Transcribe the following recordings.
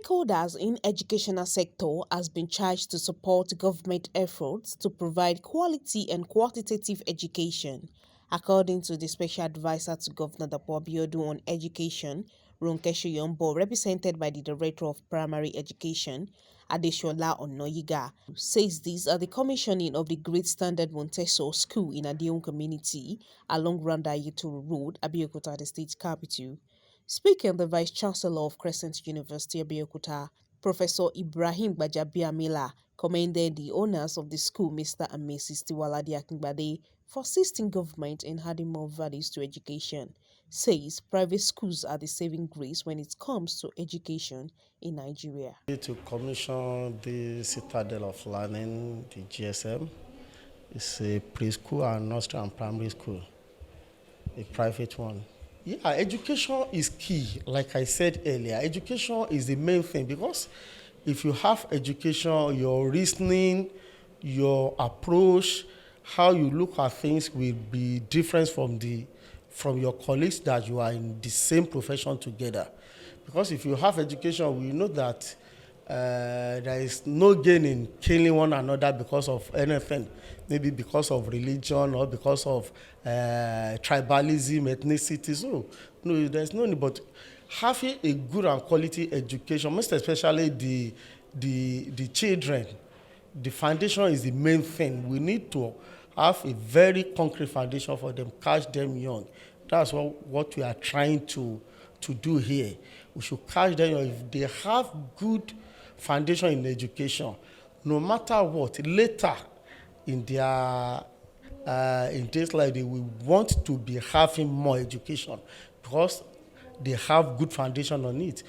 Stakeholders in educational sector has been charged to support government efforts to provide quality and quantitative education, according to the Special Advisor to Governor Dapo Abiodun on Education, Ronke Soyombo, represented by the Director of Primary Education, Adeshola Onoyiga, says this at the commissioning of the Great Standard Montessori School in Adeon community along Randa Yeturu Road, Abeokuta, the state capital. Speaking, the Vice Chancellor of Crescent University, Abeokuta, Professor Ibrahim Gbajabiamila, commended the owners of the school, Mr. and Mrs. Tiwalade Akingbade, for assisting government in adding more values to education. Says private schools are the saving grace when it comes to education in Nigeria. To commission the Citadel of Learning, the GSM, it's a preschool and nursery and primary school, a private one. Yeah, education is key. Like I said earlier, education is the main thing, because if you have education, your reasoning, your approach, how you look at things will be different from your colleagues that you are in the same profession together. Because if you have education, we know that there is no gain in killing one another because of anything, maybe because of religion or because of tribalism, ethnicity. So, no, there's no need. But having a good and quality education, most especially the children, the foundation is the main thing. We need to have a very concrete foundation for them, catch them young. That's what we are trying to do here. We should catch them young. If they have good foundation in education, no matter what, later in their in this life, they will want to be having more education because they have good foundation on it.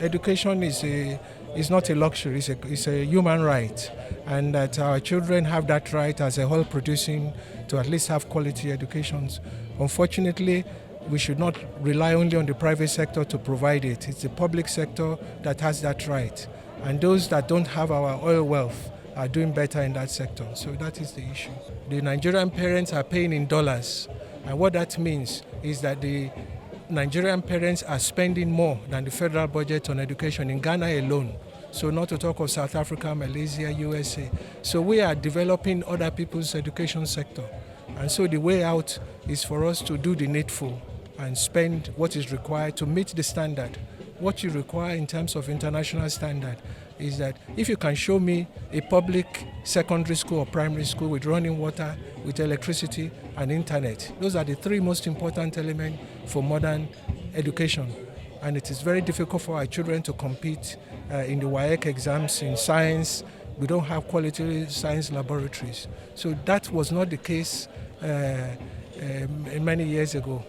Education is not a luxury, it's a human right, and that our children have that right as a whole, producing to at least have quality educations. Unfortunately, we should not rely only on the private sector to provide it. It's the public sector that has that right, and those that don't have our oil wealth are doing better in that sector. So that is the issue. The Nigerian parents are paying in dollars, and what that means is that the Nigerian parents are spending more than the federal budget on education in Ghana alone. So not to talk of South Africa, Malaysia, USA. So we are developing other people's education sector. And so the way out is for us to do the needful and spend what is required to meet the standard. What you require in terms of international standard is that if you can show me a public secondary school or primary school with running water, with electricity and internet, those are the three most important elements for modern education. And it is very difficult for our children to compete in the WAEC exams in science. We don't have quality science laboratories. So that was not the case many years ago.